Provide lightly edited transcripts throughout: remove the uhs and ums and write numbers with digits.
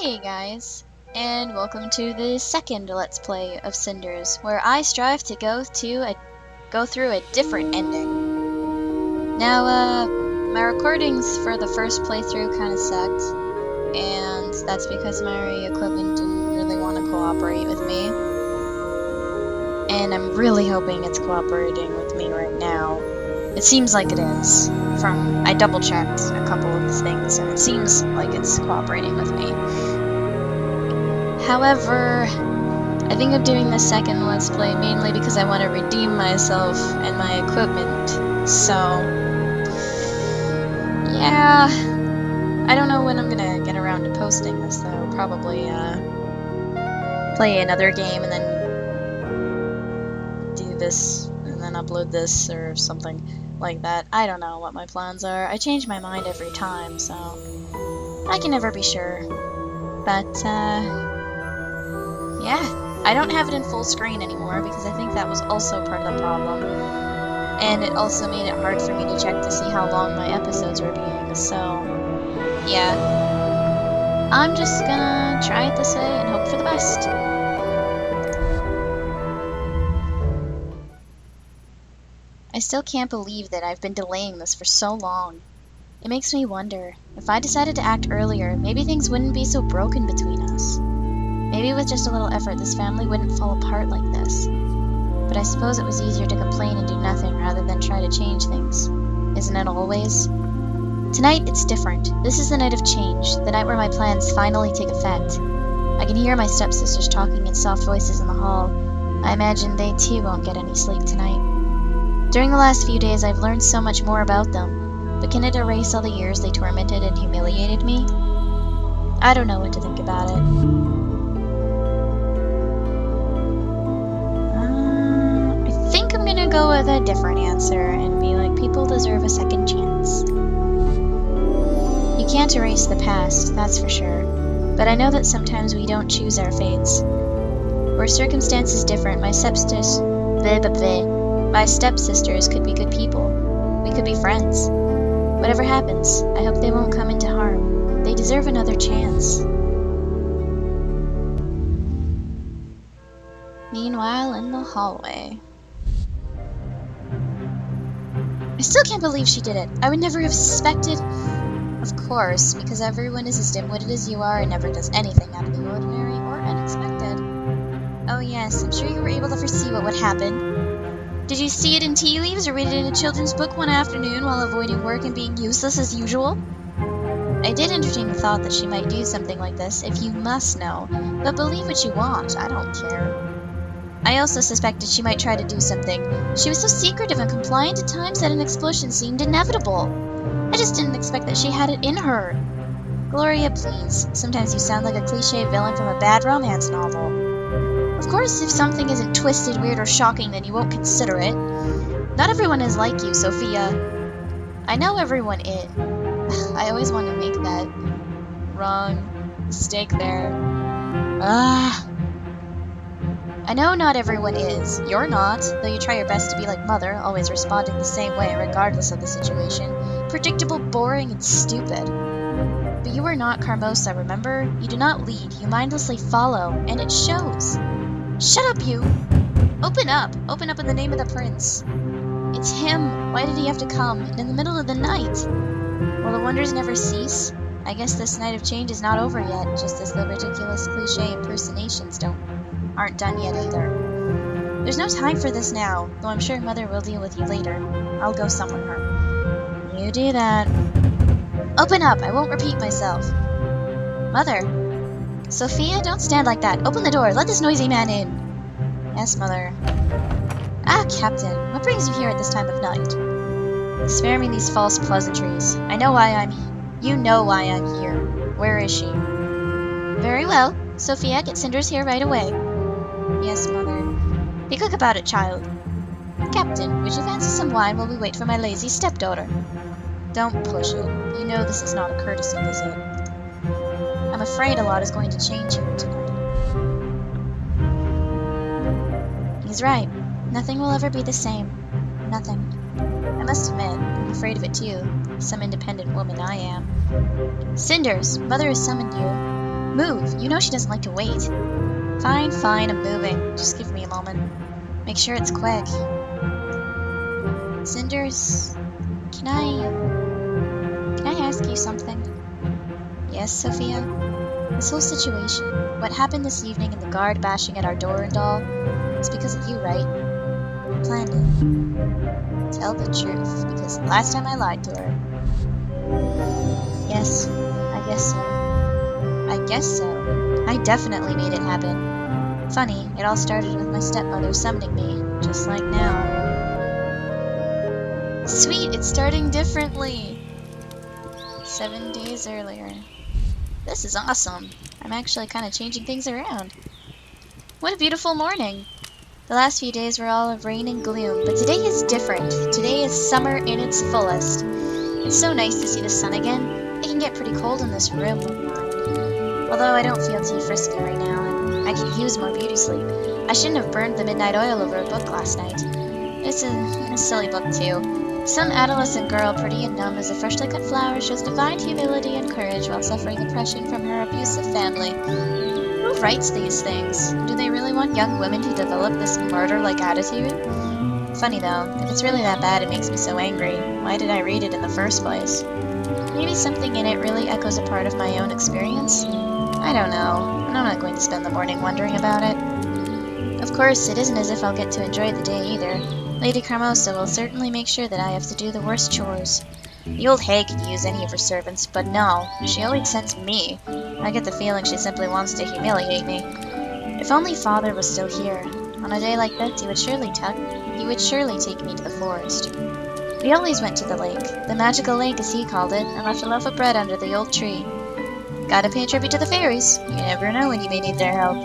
Hey guys, and welcome to the second Let's Play of Cinders, where I strive to go through a different ending. Now, my recordings for the first playthrough kind of sucked, and that's because my equipment didn't really want to cooperate with me. And I'm really hoping it's cooperating with me right now. It seems like it is. I double-checked a couple of things, and it seems like it's cooperating with me. However, I think I'm doing the second Let's Play mainly because I want to redeem myself and my equipment. So, yeah. I don't know when I'm gonna get around to posting this, though. Probably, play another game and then do this, and then upload this, or something like that. I don't know what my plans are. I change my mind every time, so I can never be sure. But, yeah. I don't have it in full screen anymore because I think that was also part of the problem. And it also made it hard for me to check to see how long my episodes were being, so yeah. I'm just gonna try it this way and hope for the best. I still can't believe that I've been delaying this for so long. It makes me wonder, if I decided to act earlier, maybe things wouldn't be so broken between us. Maybe with just a little effort, this family wouldn't fall apart like this. But I suppose it was easier to complain and do nothing rather than try to change things. Isn't it always? Tonight, it's different. This is the night of change, the night where my plans finally take effect. I can hear my stepsisters talking in soft voices in the hall. I imagine they too won't get any sleep tonight. During the last few days, I've learned so much more about them, but can it erase all the years they tormented and humiliated me? I don't know what to think about it. I think I'm gonna go with a different answer and be like, people deserve a second chance. You can't erase the past, that's for sure, but I know that sometimes we don't choose our fates. Were circumstances different, my stepsisters could be good people. We could be friends. Whatever happens, I hope they won't come into harm. They deserve another chance. Meanwhile, in the hallway. I still can't believe she did it. I would never have suspected. Of course, because everyone is as dim-witted as you are and never does anything out of the ordinary or unexpected. Oh yes, I'm sure you were able to foresee what would happen. Did you see it in tea leaves or read it in a children's book one afternoon while avoiding work and being useless as usual? I did entertain the thought that she might do something like this, if you must know, but believe what you want, I don't care. I also suspected she might try to do something. She was so secretive and compliant at times that an explosion seemed inevitable. I just didn't expect that she had it in her. Gloria, please. Sometimes you sound like a cliché villain from a bad romance novel. Of course, if something isn't twisted, weird, or shocking, then you won't consider it. Not everyone is like you, Sophia. I know everyone is. I always want to make that wrong mistake there. I know not everyone is. You're not, though you try your best to be like Mother, always responding the same way regardless of the situation. Predictable, boring, and stupid. But you are not Carmosa, remember? You do not lead, you mindlessly follow, and it shows. Shut up, you! Open up! Open up in the name of the prince. It's him! Why did he have to come? And in the middle of the night? Will the wonders never cease? I guess this night of change is not over yet, just as the ridiculous cliché impersonations aren't done yet either. There's no time for this now, though I'm sure Mother will deal with you later. I'll go summon her. You do that. Open up! I won't repeat myself. Mother! Sophia, don't stand like that. Open the door. Let this noisy man in. Yes, Mother. Ah, Captain. What brings you here at this time of night? Spare me these false pleasantries. I know why I'm here. You know why I'm here. Where is she? Very well. Sophia, get Cinders here right away. Yes, Mother. Be quick about it, child. Captain, would you fancy some wine while we wait for my lazy stepdaughter? Don't push it. You know this is not a courtesy visit. I'm afraid a lot is going to change here tonight. He's right. Nothing will ever be the same. Nothing. I must admit, I'm afraid of it too. Some independent woman I am. Cinders, Mother has summoned you. Move! You know she doesn't like to wait. Fine, fine, I'm moving. Just give me a moment. Make sure it's quick. Cinders, can I ask you something? Yes, Sophia? This whole situation, what happened this evening in the guard bashing at our door and all, was because of you, right? Planned it. Tell the truth, because last time I lied to her. Yes, I guess so. I guess so. I definitely made it happen. Funny, it all started with my stepmother summoning me, just like now. Sweet, it's starting differently! 7 days earlier. This is awesome. I'm actually kind of changing things around. What a beautiful morning! The last few days were all of rain and gloom, but today is different. Today is summer in its fullest. It's so nice to see the sun again. It can get pretty cold in this room of mine. Although I don't feel too frisky right now, and I could use more beauty sleep. I shouldn't have burned the midnight oil over a book last night. It's a silly book, too. Some adolescent girl, pretty and numb as a freshly cut flower, shows divine humility and courage while suffering oppression from her abusive family. Who writes these things? Do they really want young women to develop this martyr-like attitude? Funny though, if it's really that bad it makes me so angry. Why did I read it in the first place? Maybe something in it really echoes a part of my own experience? I don't know, and I'm not going to spend the morning wondering about it. Of course, it isn't as if I'll get to enjoy the day either. Lady Carmosa will certainly make sure that I have to do the worst chores. The old hag could use any of her servants, but no, she always sends me. I get the feeling she simply wants to humiliate me. If only Father was still here. On a day like this, he would surely take me to the forest. We always went to the lake, the magical lake as he called it, and left a loaf of bread under the old tree. Gotta pay tribute to the fairies. You never know when you may need their help.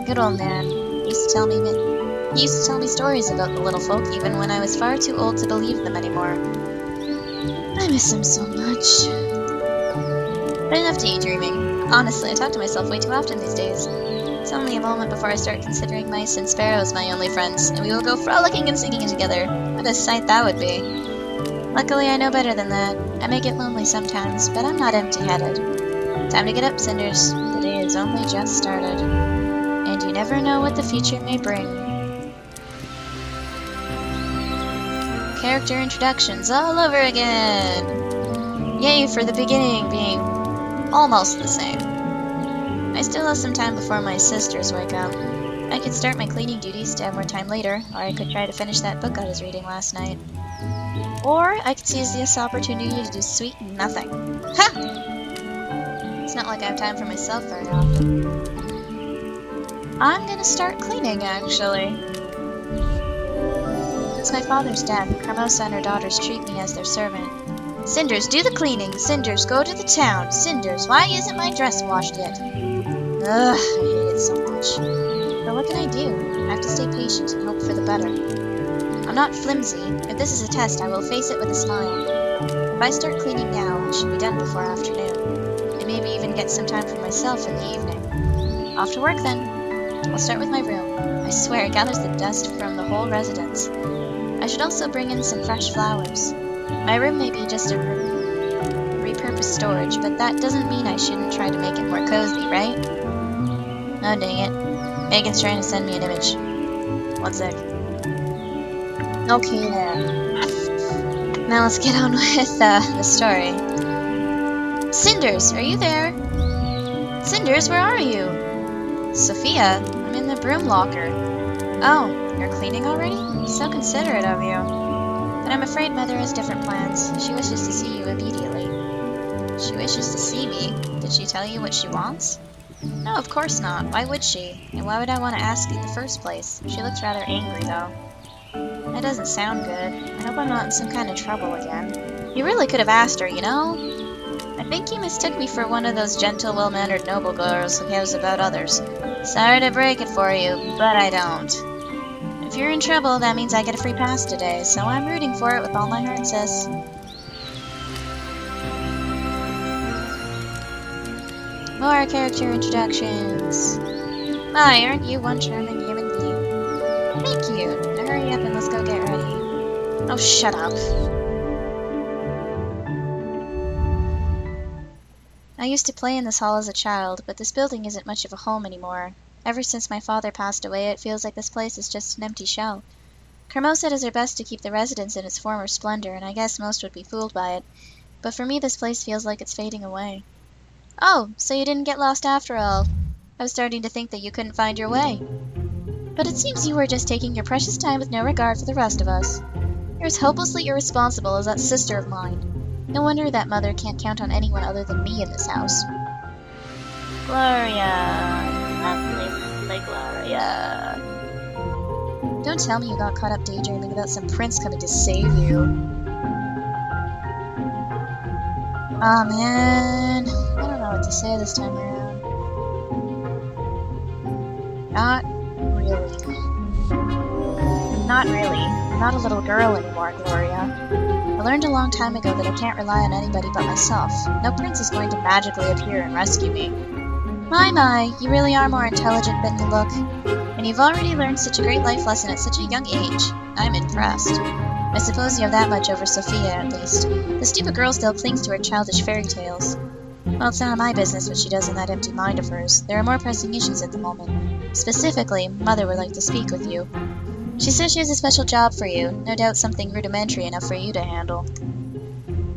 Good old man. He used to tell me stories about the little folk even when I was far too old to believe them anymore. I miss him so much. But enough daydreaming. Honestly, I talk to myself way too often these days. It's only a moment before I start considering mice and sparrows my only friends, and we will go frolicking and singing together. What a sight that would be. Luckily, I know better than that. I may get lonely sometimes, but I'm not empty-headed. Time to get up, Cinders. The day has only just started. And you never know what the future may bring. Character introductions all over again! Yay for the beginning being almost the same. I still have some time before my sisters wake up. I could start my cleaning duties to have more time later, or I could try to finish that book I was reading last night. Or I could seize this opportunity to do sweet nothing. Ha! It's not like I have time for myself very often. I'm gonna start cleaning, actually. Since my father's death, Carmosa and her daughters treat me as their servant. Cinders, do the cleaning! Cinders, go to the town! Cinders, why isn't my dress washed yet? Ugh, I hate it so much. But what can I do? I have to stay patient and hope for the better. I'm not flimsy. If this is a test, I will face it with a smile. If I start cleaning now, I should be done before afternoon. And maybe even get some time for myself in the evening. Off to work then. I'll start with my room. I swear it gathers the dust from the whole residence. I should also bring in some fresh flowers. My room may be just a repurposed storage, but that doesn't mean I shouldn't try to make it more cozy, right? Oh dang it. Megan's trying to send me an image. 1 sec. Okay there. Now let's get on with the story. Cinders, are you there? Cinders, where are you? Sophia, I'm in the broom locker. Oh, you're cleaning already? So considerate of you. But I'm afraid Mother has different plans. She wishes to see you immediately. She wishes to see me? Did she tell you what she wants? No, of course not. Why would she? And why would I want to ask in the first place? She looks rather angry, though. That doesn't sound good. I hope I'm not in some kind of trouble again. You really could have asked her, you know? I think you mistook me for one of those gentle, well-mannered noble girls who cares about others. Sorry to break it for you, but I don't. If you're in trouble, that means I get a free pass today, so I'm rooting for it with all my heart, sis. More character introductions. My, aren't you one charming human being? Thank you. Now hurry up and let's go get ready. Oh, shut up. I used to play in this hall as a child, but this building isn't much of a home anymore. Ever since my father passed away, it feels like this place is just an empty shell. Carmosa does her best to keep the residence in its former splendor, and I guess most would be fooled by it. But for me, this place feels like it's fading away. Oh, so you didn't get lost after all. I was starting to think that you couldn't find your way. But it seems you were just taking your precious time with no regard for the rest of us. You're as hopelessly irresponsible as that sister of mine. No wonder that mother can't count on anyone other than me in this house. Gloria. Lovely Gloria. Don't tell me you got caught up daydreaming about some prince coming to save you. Aw, man. I don't know what to say this time around. Not really. Not really. I'm not a little girl anymore, Gloria. I learned a long time ago that I can't rely on anybody but myself. No prince is going to magically appear and rescue me. My, you really are more intelligent than you look. And you've already learned such a great life lesson at such a young age. I'm impressed. I suppose you have that much over Sophia, at least. The stupid girl still clings to her childish fairy tales. Well, it's none of my business what she does in that empty mind of hers. There are more pressing issues at the moment. Specifically, Mother would like to speak with you. She says she has a special job for you, no doubt something rudimentary enough for you to handle.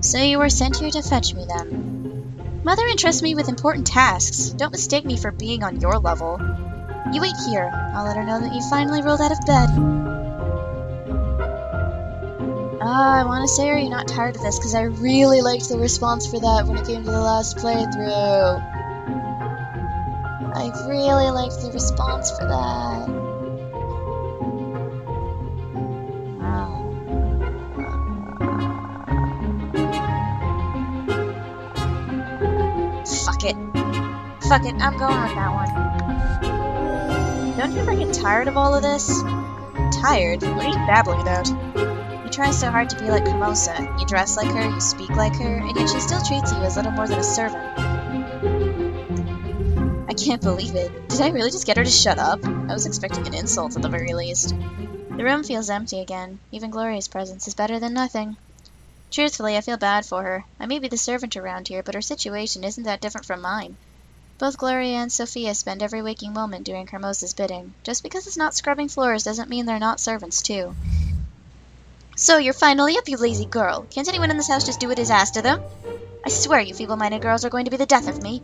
So you were sent here to fetch me, then? Mother entrusts me with important tasks. Don't mistake me for being on your level. You wait here. I'll let her know that you finally rolled out of bed. I want to say, are you not tired of this? Because I really liked the response for that when it came to the last playthrough. I really liked the response for that. Fuck it, I'm going with that one. Don't you ever get tired of all of this? Tired? What are you babbling about? You try so hard to be like Carmosa. You dress like her, you speak like her, and yet she still treats you as little more than a servant. I can't believe it. Did I really just get her to shut up? I was expecting an insult at the very least. The room feels empty again. Even Gloria's presence is better than nothing. Truthfully, I feel bad for her. I may be the servant around here, but her situation isn't that different from mine. Both Gloria and Sophia spend every waking moment doing Carmosa's bidding. Just because it's not scrubbing floors doesn't mean they're not servants, too. So you're finally up, you lazy girl. Can't anyone in this house just do what is asked of them? I swear you feeble-minded girls are going to be the death of me.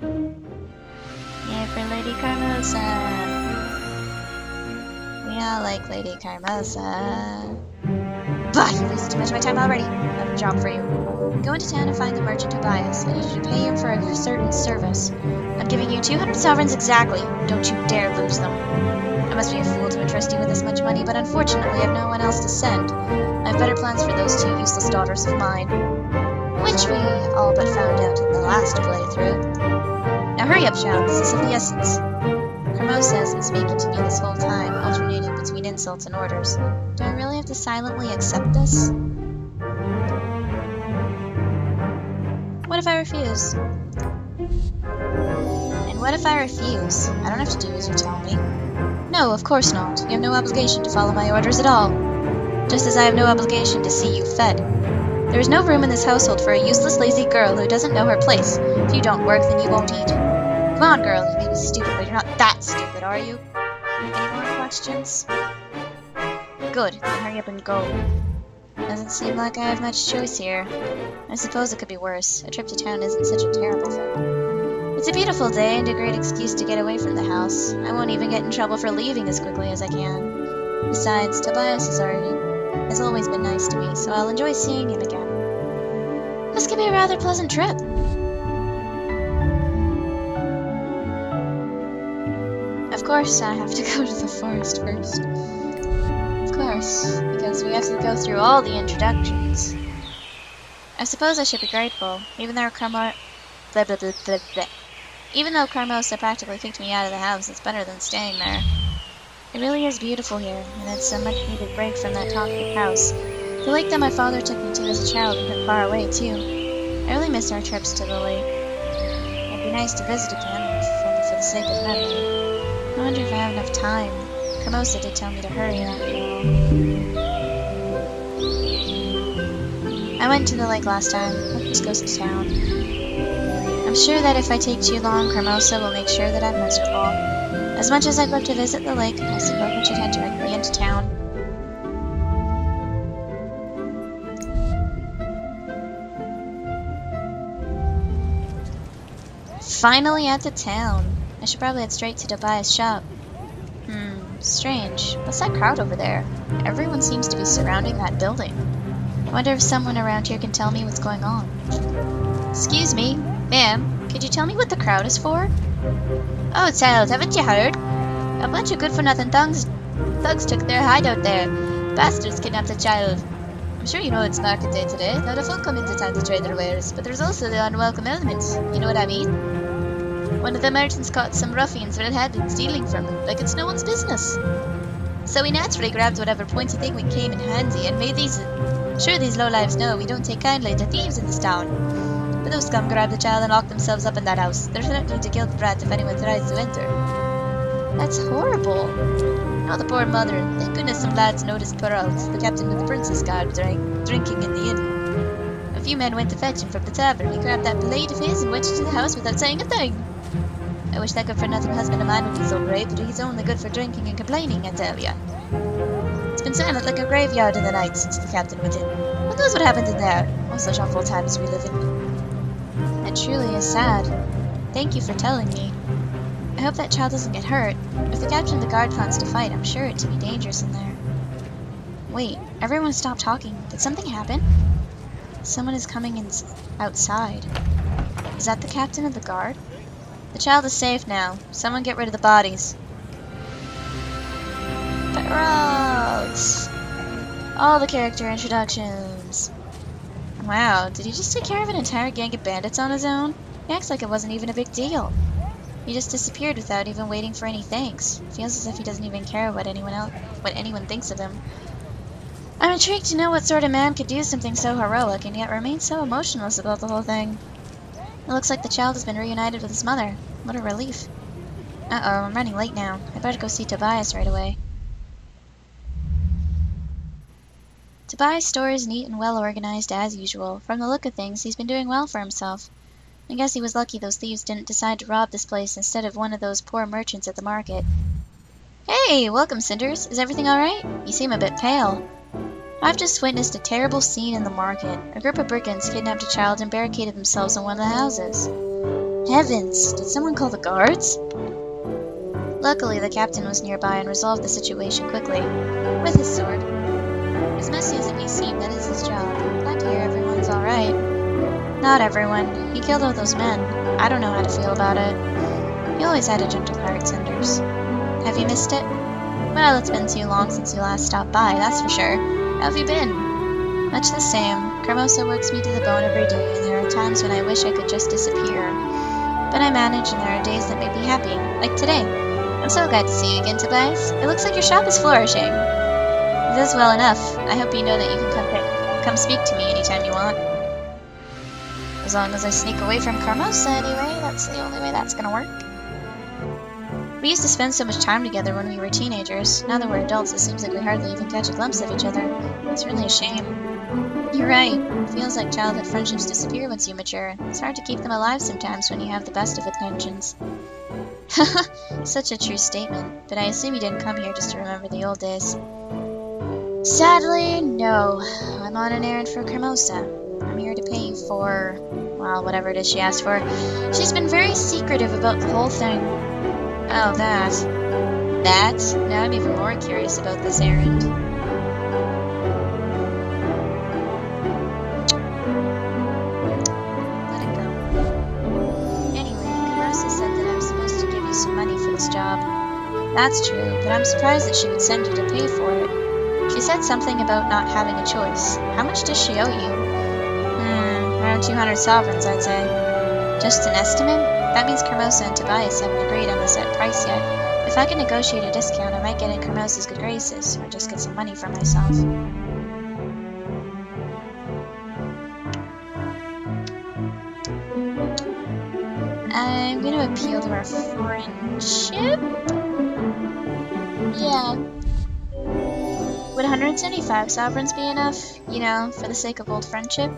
Yeah, for Lady Carmosa. We all like Lady Carmosa. Bah, you've wasted too much of my time already. I have a job for you. Go into town and find the merchant Tobias. I need you to pay him for a certain service. I'm giving you 200 sovereigns exactly. Don't you dare lose them. I must be a fool to entrust you with this much money, but unfortunately I have no one else to send. I have better plans for those two useless daughters of mine. Which we all but found out in the last playthrough. Now hurry up, child. This is of the essence. Carmosa has been speaking to me this whole time, alternating between insults and orders. Do I really have to silently accept this? What if I refuse? And what if I refuse? I don't have to do as you tell me. No, of course not. You have no obligation to follow my orders at all. Just as I have no obligation to see you fed. There is no room in this household for a useless, lazy girl who doesn't know her place. If you don't work, then you won't eat. Come on, girl. You may be stupid, but you're not that stupid, are you? Any more questions? Good. Then hurry up and go. Doesn't seem like I have much choice here. I suppose it could be worse. A trip to town isn't such a terrible thing. It's a beautiful day and a great excuse to get away from the house. I won't even get in trouble for leaving as quickly as I can. Besides, Tobias has always been nice to me, so I'll enjoy seeing him again. This could be a rather pleasant trip. Of course, I have to go to the forest first. Of course, because we have to go through all the introductions. I suppose I should be grateful, even though Carmosa practically kicked me out of the house. It's better than staying there. It really is beautiful here, and it's a much-needed break from that toxic house. The lake that my father took me to as a child has been far away, too. I really miss our trips to the lake. It'd be nice to visit again, if only for the sake of memory. I wonder if I have enough time. Carmosa did tell me to hurry after all. I went to the lake last time. Let's go to town. I'm sure that if I take too long, Hermosa will make sure that I'm miserable. As much as I'd love to visit the lake, I suppose I should head directly into town. Finally at the town. I should probably head straight to Tobias' shop. Strange. What's that crowd over there? Everyone seems to be surrounding that building. I wonder if someone around here can tell me what's going on. Excuse me, ma'am, could you tell me what the crowd is for? Oh, child, haven't you heard? A bunch of good-for-nothing thugs took their hideout there. Bastards kidnapped a child. I'm sure you know it's market day today. A lot of folk come into town to trade their wares, but there's also the unwelcome elements. You know what I mean? One of the merchants caught some ruffians red-handed been stealing from him, like it's no one's business. So we naturally grabbed whatever pointy thing we came in handy and made these... Sure, these lowlives know we don't take kindly to thieves in this town. But those scum grabbed the child and locked themselves up in that house. They're threatening to kill the brat if anyone tries to enter. That's horrible. Now the poor mother, thank goodness some lads noticed Perrault, the captain of the Princess Guard, drinking in the inn. A few men went to fetch him from the tavern. He grabbed that blade of his and went into the house without saying a thing. I wish that good-for-nothing husband of mine would be so brave, but he's only good for drinking and complaining, I tell ya. It's been silent like a graveyard in the night since the captain went in. Who knows what happened in there? Oh, such awful times we live in. That truly is sad. Thank you for telling me. I hope that child doesn't get hurt. If the captain of the guard plans to fight, I'm sure it to be dangerous in there. Wait, everyone stop talking. Did something happen? Someone is coming in outside. Is that the captain of the guard? The child is safe now. Someone get rid of the bodies. Perrault! All the character introductions. Wow, did he just take care of an entire gang of bandits on his own? He acts like it wasn't even a big deal. He just disappeared without even waiting for any thanks. Feels as if he doesn't even care what anyone thinks of him. I'm intrigued to know what sort of man could do something so heroic and yet remain so emotionless about the whole thing. It looks like the child has been reunited with his mother. What a relief. Uh-oh, I'm running late now. I better go see Tobias right away. Tobias' store is neat and well organized as usual. From the look of things, he's been doing well for himself. I guess he was lucky those thieves didn't decide to rob this place instead of one of those poor merchants at the market. Hey, welcome, Cinders. Is everything alright? You seem a bit pale. I've just witnessed a terrible scene in the market. A group of brigands kidnapped a child and barricaded themselves in one of the houses. Heavens! Did someone call the guards? Luckily, the captain was nearby and resolved the situation quickly. With his sword. As messy as it may seem, that is his job. Glad to hear everyone's alright. Not everyone. He killed all those men. I don't know how to feel about it. He always had a gentle heart, Cinders. Have you missed it? Well, it's been too long since you last stopped by, that's for sure. How have you been? Much the same. Hermosa works me to the bone every day, and there are times when I wish I could just disappear. But I manage, and there are days that make me happy, like today. I'm so glad to see you again, Tobias. It looks like your shop is flourishing. It is well enough. I hope you know that you can come speak to me anytime you want. As long as I sneak away from Hermosa anyway, that's the only way that's gonna work. We used to spend so much time together when we were teenagers. Now that we're adults, it seems like we hardly even catch a glimpse of each other. It's really a shame. You're right. It feels like childhood friendships disappear once you mature. It's hard to keep them alive sometimes when you have the best of intentions. Such a true statement, but I assume you didn't come here just to remember the old days. Sadly, no. I'm on an errand for Hermosa. I'm here to pay for, well, whatever it is she asked for. She's been very secretive about the whole thing. Oh, that. That? Now I'm even more curious about this errand. Let it go. Anyway, Hermosa said that I was supposed to give you some money for this job. That's true, but I'm surprised that she would send you to pay for it. She said something about not having a choice. How much does she owe you? Around 200 sovereigns, I'd say. Just an estimate? That means Hermosa and Tobias haven't agreed on the set price yet. If I can negotiate a discount, I might get in Hermosa's good graces, or just get some money for myself. I'm gonna appeal to our friendship? Yeah. Would 175 sovereigns be enough, you know, for the sake of old friendship?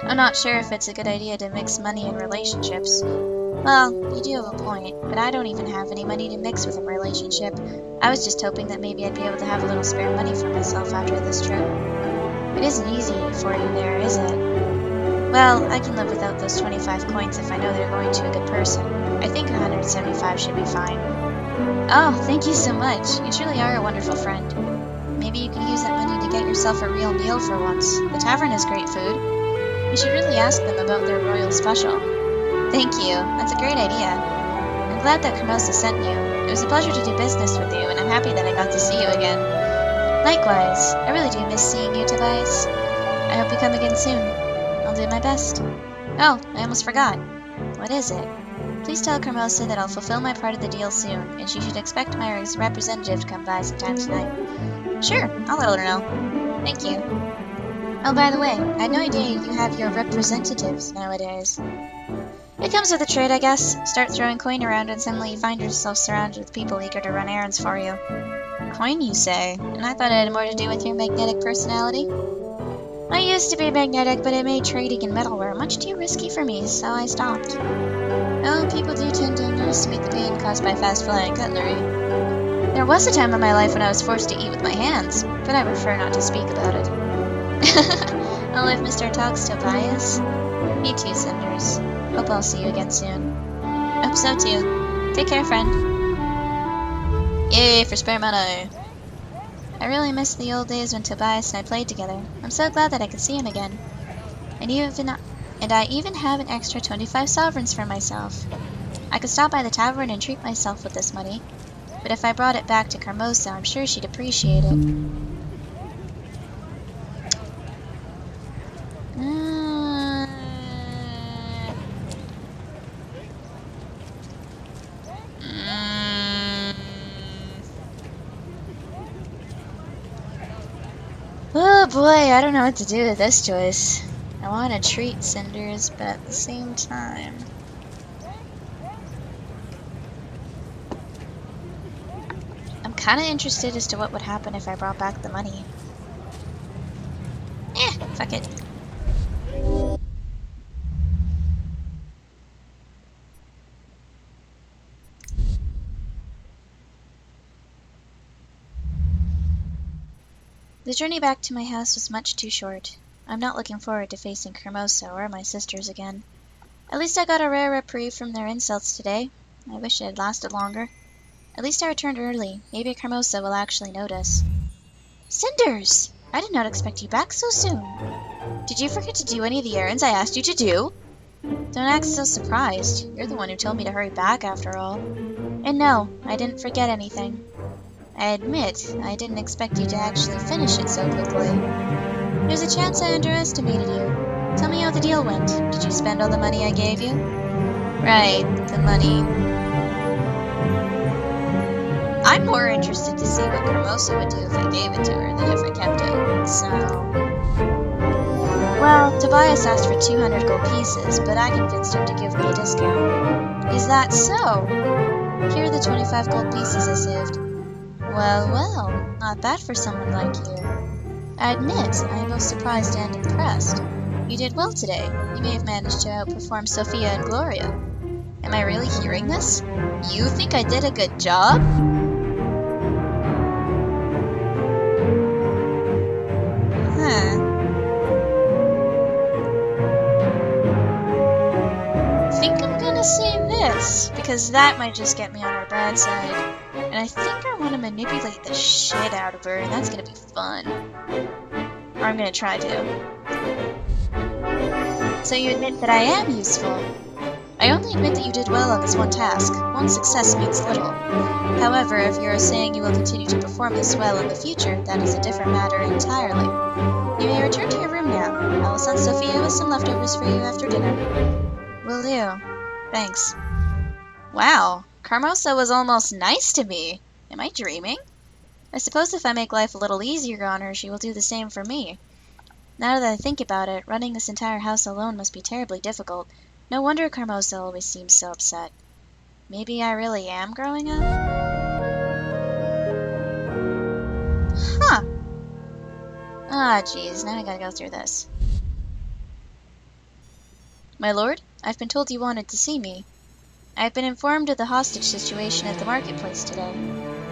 I'm not sure if it's a good idea to mix money and relationships. Well, you do have a point, but I don't even have any money to mix with a relationship. I was just hoping that maybe I'd be able to have a little spare money for myself after this trip. It isn't easy for you there, is it? Well, I can live without those 25 coins if I know they're going to a good person. I think 175 should be fine. Oh, thank you so much. You truly are a wonderful friend. Maybe you could use that money to get yourself a real meal for once. The tavern has great food. You should really ask them about their royal special. Thank you. That's a great idea. I'm glad that Hermosa sent you. It was a pleasure to do business with you, and I'm happy that I got to see you again. Likewise. I really do miss seeing you, Tobias. I hope you come again soon. I'll do my best. Oh, I almost forgot. What is it? Please tell Hermosa that I'll fulfill my part of the deal soon, and she should expect my representative to come by sometime tonight. Sure, I'll let her know. Thank you. Oh, by the way, I had no idea you have your representatives nowadays. It comes with the trade, I guess. Start throwing coin around and suddenly you find yourself surrounded with people eager to run errands for you. Coin, you say? And I thought it had more to do with your magnetic personality? I used to be magnetic, but it made trading in metalware much too risky for me, so I stopped. Oh, people do tend to underestimate the pain caused by fast-flying cutlery. There was a time in my life when I was forced to eat with my hands, but I prefer not to speak about it. I'll if Mr. talks to Tobias. Me too, Cinders. Hope I'll see you again soon. Hope so too. Take care, friend. Yay for spare money. I really miss the old days when Tobias and I played together. I'm so glad that I could see him again. And I even have an extra 25 sovereigns for myself. I could stop by the tavern and treat myself with this money. But if I brought it back to Hermosa, I'm sure she'd appreciate it. Oh boy, I don't know what to do with this choice. I want to treat Cinders, but at the same time... I'm kind of interested as to what would happen if I brought back the money. Fuck it. The journey back to my house was much too short. I'm not looking forward to facing Hermosa or my sisters again. At least I got a rare reprieve from their insults today. I wish it had lasted longer. At least I returned early. Maybe Hermosa will actually notice. Cinders! I did not expect you back so soon. Did you forget to do any of the errands I asked you to do? Don't act so surprised. You're the one who told me to hurry back after all. And no, I didn't forget anything. I admit, I didn't expect you to actually finish it so quickly. There's a chance I underestimated you. Tell me how the deal went. Did you spend all the money I gave you? Right, the money. I'm more interested to see what Hermosa would do if I gave it to her than if I kept it, so... Well, Tobias asked for 200 gold pieces, but I convinced him to give me a discount. Is that so? Here are the 25 gold pieces I saved. Well, not bad for someone like you. I admit, I am both surprised and impressed. You did well today. You may have managed to outperform Sophia and Gloria. Am I really hearing this? You think I did a good job? I think I'm gonna say this, because that might just get me on her bad side. And I think I want to manipulate the shit out of her, and that's gonna be fun. Or I'm gonna try to. So you admit that I am useful. I only admit that you did well on this one task. One success means little. However, if you are saying you will continue to perform this well in the future, that is a different matter entirely. You may return to your room now. I will send Sophia with some leftovers for you after dinner. Will do. Thanks. Wow, Hermosa was almost nice to me. Am I dreaming? I suppose if I make life a little easier on her, she will do the same for me. Now that I think about it, running this entire house alone must be terribly difficult. No wonder Hermosa always seems so upset. Maybe I really am growing up? Huh. Ah, jeez, now I gotta go through this. My lord, I've been told you wanted to see me. I have been informed of the hostage situation at the marketplace today.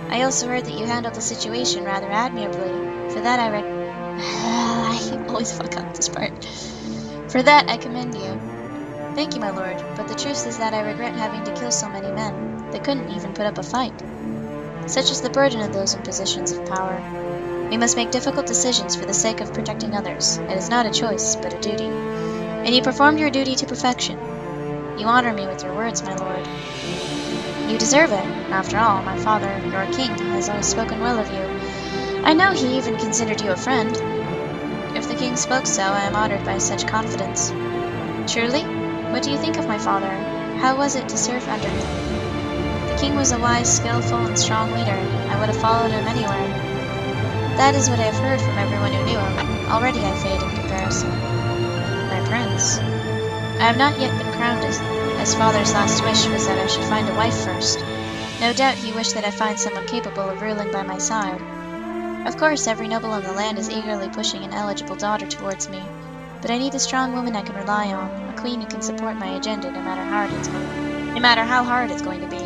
I also heard that you handled the situation rather admirably. For that I always fuck up this part. For that I commend you. Thank you, my lord, but the truth is that I regret having to kill so many men. They couldn't even put up a fight. Such is the burden of those in positions of power. We must make difficult decisions for the sake of protecting others. It is not a choice, but a duty. And you performed your duty to perfection. You honor me with your words, my lord. You deserve it. After all, my father, your king, has always spoken well of you. I know he even considered you a friend. If the king spoke so, I am honored by such confidence. Truly? What do you think of my father? How was it to serve under him? The king was a wise, skillful, and strong leader. I would have followed him anywhere. That is what I have heard from everyone who knew him. Already I fade in comparison. My prince. I have not yet been crowned as father's last wish was that I should find a wife first. No doubt he wished that I find someone capable of ruling by my side. Of course, every noble in the land is eagerly pushing an eligible daughter towards me, but I need a strong woman I can rely on, a queen who can support my agenda no matter how hard it's going to be.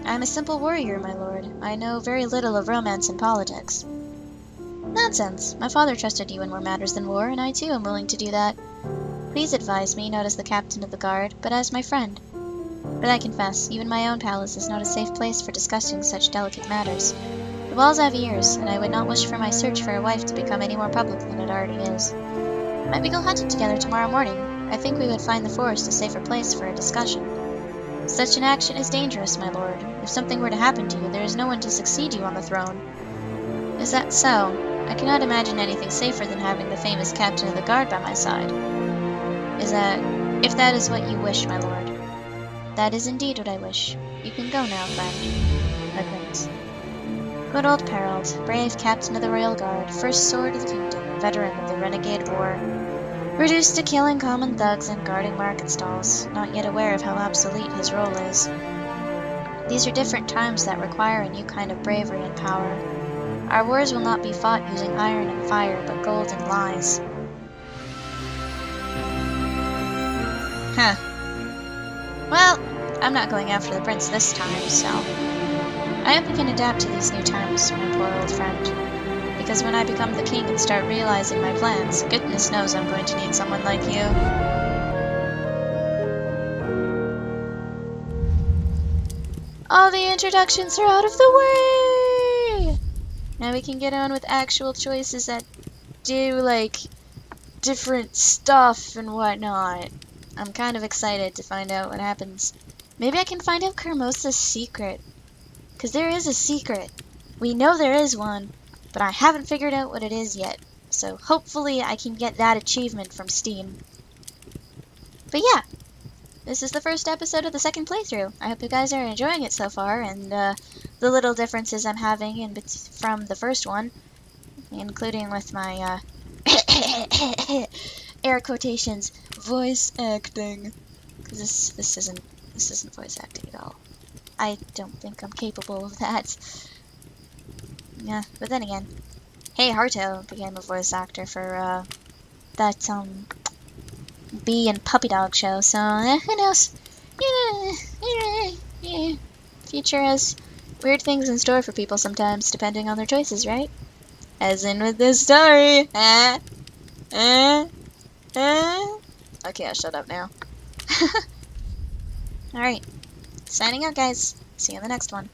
I am a simple warrior, my lord. I know very little of romance and politics. Nonsense. My father trusted you in more matters than war, and I too am willing to do that. Please advise me, not as the captain of the guard, but as my friend. But I confess, even my own palace is not a safe place for discussing such delicate matters. The walls have ears, and I would not wish for my search for a wife to become any more public than it already is. Might we go hunting together tomorrow morning? I think we would find the forest a safer place for a discussion. Such an action is dangerous, my lord. If something were to happen to you, there is no one to succeed you on the throne. Is that so? I cannot imagine anything safer than having the famous captain of the guard by my side. If that is what you wish, my lord. That is indeed what I wish. You can go now, friend. My prince. Good old Perold, brave captain of the royal guard, first sword of the kingdom, veteran of the renegade war. Reduced to killing common thugs and guarding market stalls, not yet aware of how obsolete his role is. These are different times that require a new kind of bravery and power. Our wars will not be fought using iron and fire, but gold and lies. Huh. Well, I'm not going after the prince this time, so... I hope you can adapt to these new times, my poor old friend. Because when I become the king and start realizing my plans, goodness knows I'm going to need someone like you. All the introductions are out of the way! Now we can get on with actual choices that do, like, different stuff and whatnot. I'm kind of excited to find out what happens. Maybe I can find out Kermosa's secret. Because there is a secret. We know there is one, but I haven't figured out what it is yet. So hopefully I can get that achievement from Steam. But yeah, this is the first episode of the second playthrough. I hope you guys are enjoying it so far, and the little differences I'm having from the first one, including with my air quotations voice acting, because this isn't voice acting at all. I don't think I'm capable of that. Yeah, but then again, hey, Harto became a voice actor for that bee and puppy dog show, so who knows? Yeah. Future has weird things in store for people sometimes, depending on their choices, right? As in with this story. Okay, I'll shut up now. Alright. Signing out, guys. See you in the next one.